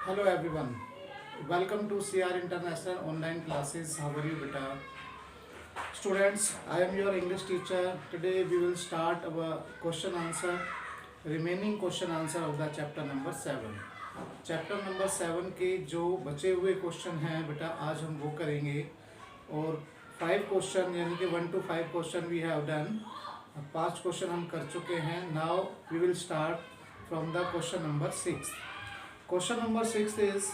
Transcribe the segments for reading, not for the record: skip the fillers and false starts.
Hello everyone. Welcome to CR International Online Classes. How are you, beta? Students, I am your English teacher. Today we will start our question answer, remaining question answer of the chapter number 7. Chapter number 7 के जो बचे हुए question हैं बेटा आज हम वो करेंगे और 5 क्वेश्चन यानी कि 1 to 5 question we have done. 5 question हम कर चुके हैं. Now we will start from the question number 6. Question number 6 is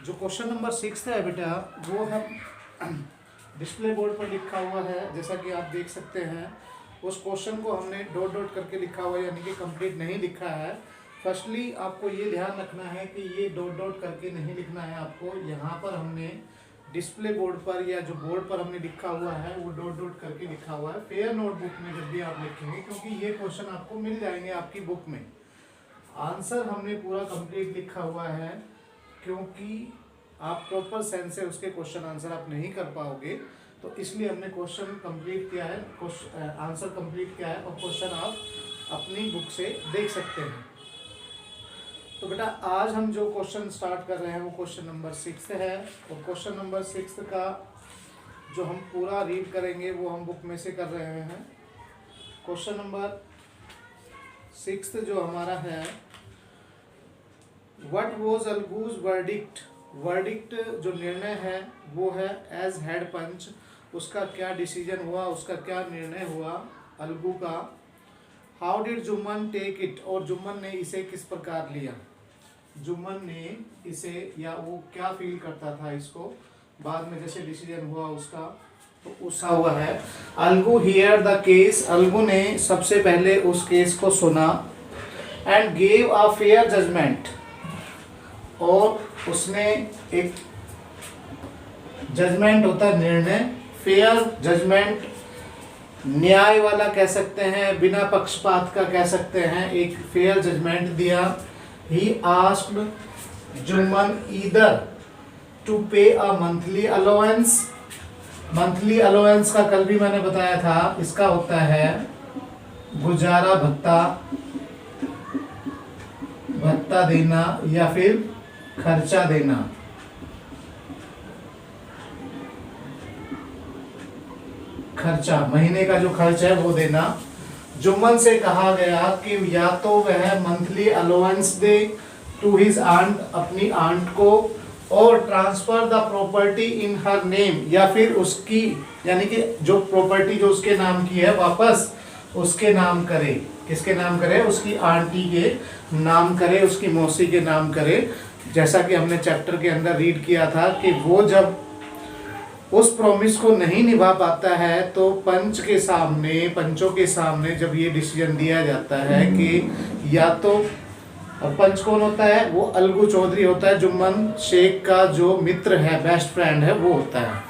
जो क्वेश्चन नंबर 6 है बेटा वो हम डिस्प्ले बोर्ड पर लिखा हुआ है जैसा कि आप देख सकते हैं. उस क्वेश्चन को हमने डॉट डॉट करके लिखा हुआ है यानी कि कंप्लीट नहीं लिखा है. फर्स्टली आपको ये ध्यान रखना है कि ये डॉट डॉट करके नहीं लिखना है आपको. यहाँ पर हमने डिस्प्ले बोर्ड पर या जो बोर्ड पर हमने लिखा हुआ है वो डॉट डॉट करके लिखा हुआ है. फेयर नोटबुक में जब भी आप लिखेंगे क्योंकि ये क्वेश्चन आपको मिल जाएंगे आपकी बुक में. आंसर हमने पूरा कंप्लीट लिखा हुआ है क्योंकि आप प्रॉपर सेंस से उसके क्वेश्चन आंसर आप नहीं कर पाओगे तो इसलिए हमने क्वेश्चन कंप्लीट किया है, आंसर कंप्लीट किया है और क्वेश्चन आप अपनी बुक से देख सकते हैं. तो बेटा आज हम जो क्वेश्चन स्टार्ट कर रहे हैं वो क्वेश्चन नंबर 6 है और क्वेश्चन नंबर 6 का जो हम पूरा रीड करेंगे वो हम बुक में से कर रहे हैं. क्वेश्चन नंबर 6 जो हमारा है, व्हाट वाज अलगूज वर्डिक्ट. वर्डिक्ट जो निर्णय है वो है एज हेड पंच. उसका क्या डिसीजन हुआ, उसका क्या निर्णय हुआ अलगू का. How did Jumman take it. और जुम्मन ने इसे किस प्रकार लिया. जुम्मन ने इसे या वो क्या फील करता था इसको बाद में जैसे डिसीजन हुआ उसका तो उसका हुआ है. Algu hear the case. Algu ने सबसे पहले उस केस को सुना and gave a fair judgement. और उसने एक जजमेंट होता है निर्णय, फेयर जजमेंट न्याय वाला कह सकते हैं, बिना पक्षपात का कह सकते हैं, एक फेयर जजमेंट दिया. He asked Jumman either to pay a monthly allowance. Monthly allowance का कल भी मैंने बताया था, इसका होता है गुजारा भत्ता, भत्ता देना या फिर खर्चा देना. खर्चा महीने का जो खर्च है वो देना. जुम्मन से कहा गया कि या तो वह मंथली अलाउंस दे टू हिज आंट, अपनी आंट को, और transfer the property in her name, या फिर उसकी यानी कि जो प्रॉपर्टी जो उसके नाम की है वापस उसके नाम करे. किसके नाम करे, उसकी आंटी के नाम करे, उसकी मौसी के नाम करे. जैसा कि हमने चैप्टर के अंदर रीड किया था कि वो जब उस प्रॉमिस को नहीं निभा पाता है तो पंचों के सामने जब ये डिसीजन दिया जाता है कि या तो, और पंच कौन होता है, वो अलगू चौधरी होता है, जुम्मन शेख का जो मित्र है, बेस्ट फ्रेंड है, वो होता है.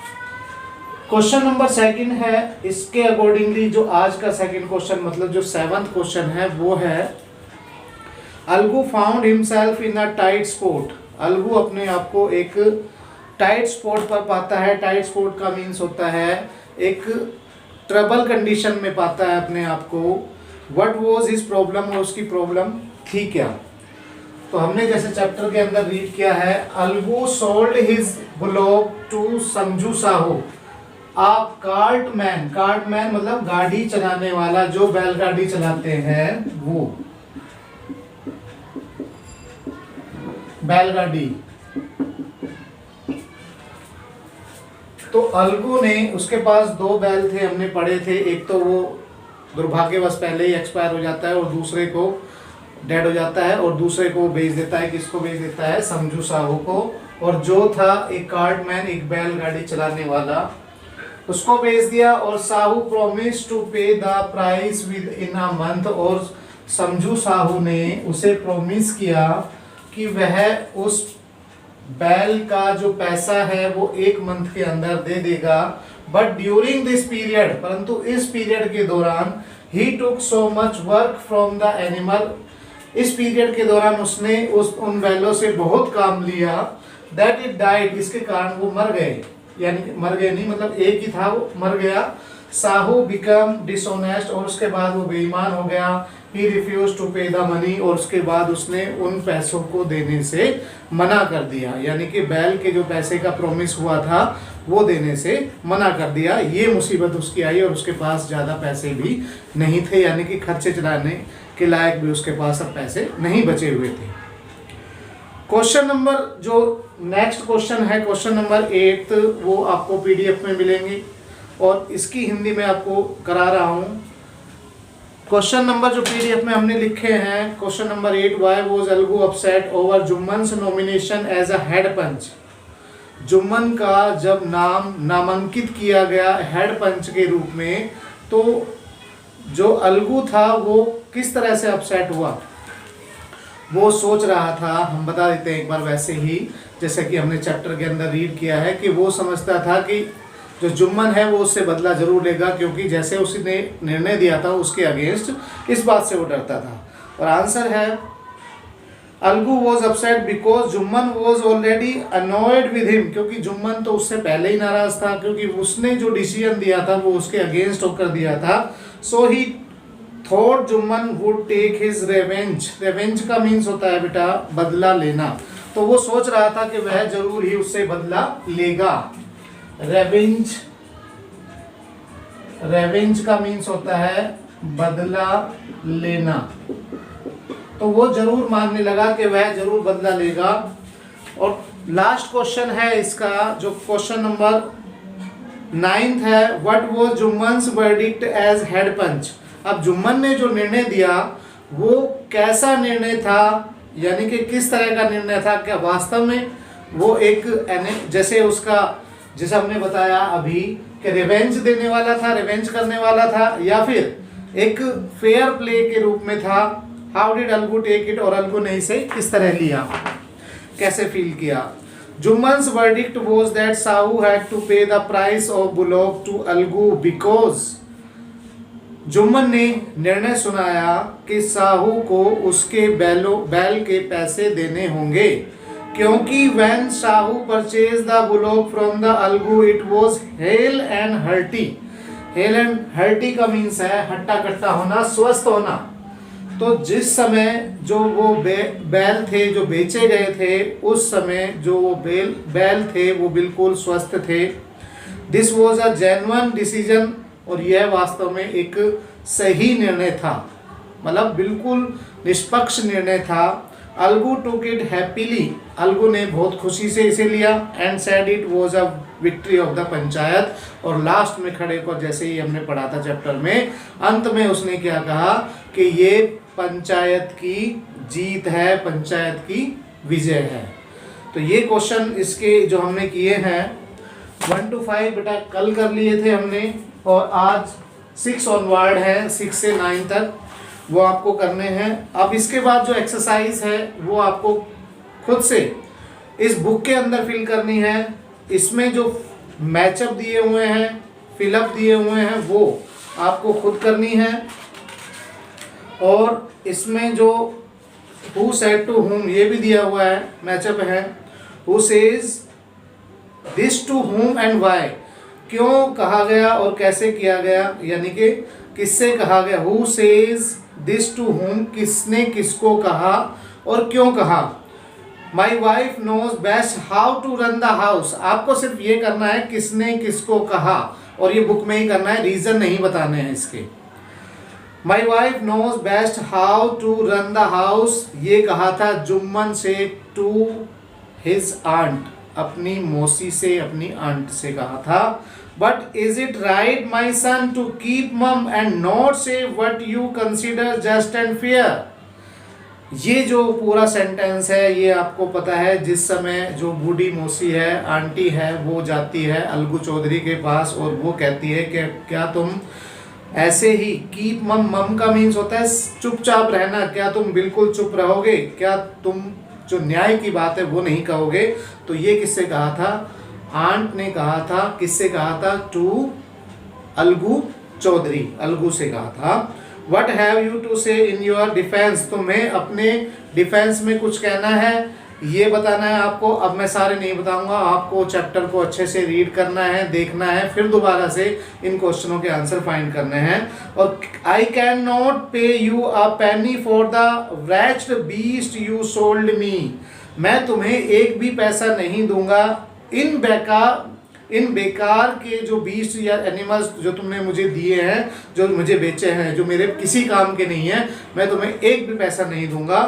क्वेश्चन नंबर 2 है. इसके अकॉर्डिंगली जो आज का सेकंड क्वेश्चन मतलब जो 7th क्वेश्चन है वो है Algu found himself in a tight spot. Algu अपने आप को एक टाइट स्पॉट पर पाता है. टाइट स्पॉट का मीन्स होता है एक ट्रबल कंडीशन में पाता है अपने आप को. व्हाट वाज हिज प्रॉब्लम, और उसकी प्रॉब्लम थी क्या. तो हमने जैसे चैप्टर के अंदर रीड किया है, Algu sold his bullock to Samjhu Sahu a cartman. Cartman मतलब गाड़ी चलाने वाला, जो बैलगाड़ी चलाते हैं वो बैलगाड़ी. तो अलगू ने, उसके पास 2 बैल थे, हमने पढ़े थे. एक तो वो दुर्भाग्यवश पहले ही एक्सपायर हो जाता है और दूसरे को डेड हो जाता है और दूसरे को बेच देता है. किसको बेच देता है, संजू साहू को. और जो था एक कार्टमैन, एक बैलगाड़ी चलाने वाला, उसको बेच दिया. और Sahu promise to pay the price with in a month. और संजू साहू ने उसे प्रॉमिस किया कि वह उस बैल का जो पैसा है वो 1 मंथ के अंदर दे देगा. बट ड्यूरिंग दिस पीरियड, परंतु इस पीरियड के दौरान, he took so much work from the animal. इस पीरियड के दौरान उसने उन बैलों से बहुत काम लिया. दैट इट डाइड, इसके कारण वो मर गए. यानी मर गए नहीं मतलब एक ही था वो मर गया. साहू बिकम डिसऑनेस्ट, और उसके बाद वो बेईमान हो गया। He refuse to pay the money, और उसके बाद उसने उन पैसों को देने से मना कर दिया, यानी कि बैल के जो पैसे का प्रॉमिस हुआ था वो देने से मना कर दिया। ये मुसीबत उसकी आई और उसके पास ज़्यादा पैसे भी नहीं थे, यानी कि खर्चे चलाने के लायक भी उसके पास अब पैसे नहीं बचे हुए थे। क्वेश्चन नंबर जो नेक्स्ट क्वेश्चन है, क्वेश्चन नंबर 8, वो आपको पीडीएफ में मिलेंगे और इसकी हिंदी में आपको करा रहा हूँ। क्वेश्चन नंबर जो पीडीएफ में हमने लिखे हैं, question number 8, why was Algu upset over Jumman's nomination as a head panch. Jumman का जब नाम नामांकित किया गया हेड पंच के रूप में, तो जो अलगू था वो किस तरह से अपसेट हुआ, वो सोच रहा था। हम बता देते हैं एक बार वैसे ही, जैसे कि हमने चैप्टर के अंदर रीड किया है, कि वो समझता था कि जो जुम्मन है वो उससे बदला जरूर लेगा, क्योंकि जैसे उसने निर्णय दिया था उसके अगेंस्ट, इस बात से वो डरता था। और आंसर है Algu was upset because Jumman was already annoyed with him, क्योंकि जुम्मन तो उससे पहले ही नाराज था, क्योंकि उसने जो डिसीजन दिया था वो उसके अगेंस्ट होकर दिया था। So he thought Jumman would take his revenge. Revenge का मीन्स होता है बेटा बदला लेना, तो वो सोच रहा था कि वह जरूर ही उससे बदला लेगा। रेवेंज, रेवेंज का मीन्स होता है बदला लेना, तो वो जरूर मानने लगा कि वह जरूर बदला लेगा। और लास्ट क्वेश्चन है इसका, जो क्वेश्चन नंबर 9 है, what was Jumman's verdict as head panch. अब जुम्मन ने जो निर्णय दिया वो कैसा निर्णय था, यानी कि किस तरह का निर्णय था, क्या वास्तव में वो एक जैसे उसका, जैसे हमने बताया अभी कि रिवेंज देने वाला था, रिवेंज करने वाला था, या फिर एक फेयर प्ले के रूप में था। How did Algu take it, और अलगू ने इसे किस तरह लिया, कैसे फील किया। Jumman's verdict was that Sahu had to pay the price of bullock to Algu because, Jumman ने निर्णय सुनाया कि साहू को उसके बैल के पैसे देने होंगे, क्योंकि when Sahu purchase the bullock from the Algu it was hello and hearty. Hello and hearty का मीन्स है हट्टा कट्टा होना, स्वस्थ होना। तो जिस समय जो वो बैल थे जो बेचे गए थे, उस समय जो वो बैल थे वो बिल्कुल स्वस्थ थे। This was a genuine decision, और यह वास्तव में एक सही निर्णय था, मतलब बिल्कुल निष्पक्ष निर्णय था। Algu took it happily, Algu ने बहुत खुशी से इसे लिया। And said it was a victory of the panchayat, और लास्ट में खड़े को, जैसे ही हमने पढ़ा था चैप्टर में, अंत में उसने क्या कहा कि ये पंचायत की जीत है, पंचायत की विजय है। तो ये क्वेश्चन इसके जो हमने किए हैं 1 to 5 बेटा कल कर लिए थे हमने, और आज 6 ऑनवर्ड है, 6 से 9 तक वो आपको करने हैं। अब इसके बाद जो एक्सरसाइज है वो आपको खुद से इस बुक के अंदर फिल करनी है। इसमें जो मैचअप दिए हुए हैं, फिलअप दिए हुए हैं, वो आपको खुद करनी है। और इसमें जो हु सेड टू हुम ये भी दिया हुआ है, मैचअप है। Who says this to whom and why, क्यों कहा गया और कैसे किया गया, यानी कि किससे कहा गया। हु सेज दिस टू हुम, किसने किसको कहा और क्यों कहा। My wife knows best how to run the house, आपको सिर्फ ये करना है किसने किसको कहा, और ये बुक में ही करना है, रीजन नहीं बताने हैं इसके। My wife knows best how to run the house, ये कहा था जुम्मन से टू हिज आंट, अपनी मौसी से, अपनी आंट से कहा था। But is it right my son to keep mum and not say what you consider just and fair. ये जो पूरा सेंटेंस है ये आपको पता है, जिस समय जो बूढ़ी मौसी है, आंटी है, वो जाती है अलगू चौधरी के पास और वो कहती है कि क्या तुम ऐसे ही, कीप मम, मम का मीन्स होता है चुपचाप रहना, क्या तुम बिल्कुल चुप रहोगे, क्या तुम जो न्याय की बात है वो नहीं कहोगे। तो ये किससे कहा था, आंट ने कहा था। किससे कहा था, टू अलगू चौधरी, अलगू से कहा था। What have you to say in your defense, तुम्हें अपने डिफेंस में कुछ कहना है। ये बताना है आपको। अब मैं सारे नहीं बताऊंगा, आपको चैप्टर को अच्छे से रीड करना है, देखना है, फिर दोबारा से इन क्वेश्चनों के आंसर फाइंड करने हैं। और I can not pay you a penny for the wretched beast you sold me, मैं तुम्हें एक भी पैसा नहीं दूंगा इन बेकार के जो बीस्ट या एनिमल्स जो तुमने मुझे दिए हैं, जो मुझे बेचे हैं, जो मेरे किसी काम के नहीं है, मैं तुम्हें एक भी पैसा नहीं दूंगा।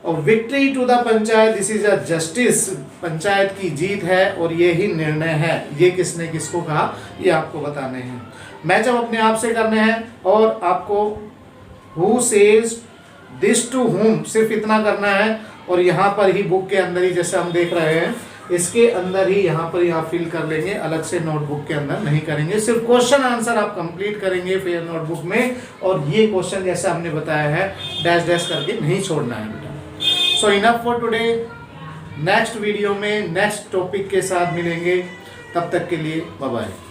और victory to the panchayat, this is a justice, panchayat की जीत है और ये ही निर्णय है। ये किसने किसको कहा ये आपको बताने हैं। मैचअप अपने आप से करने हैं और आपको हु सेज दिस टू हुम सिर्फ इतना करना है। और यहाँ पर ही बुक के अंदर ही जैसे हम देख रहे हैं इसके अंदर ही यहाँ पर आप फिल कर लेंगे, अलग से नोटबुक के अंदर नहीं करेंगे। सिर्फ क्वेश्चन आंसर आप कंप्लीट करेंगे फेयर नोटबुक में। और ये क्वेश्चन जैसे हमने बताया है डैश डैश करके नहीं छोड़ना है बेटा। So enough for today. Next video में नेक्स्ट टॉपिक के साथ मिलेंगे, तब तक के लिए बाय बाय।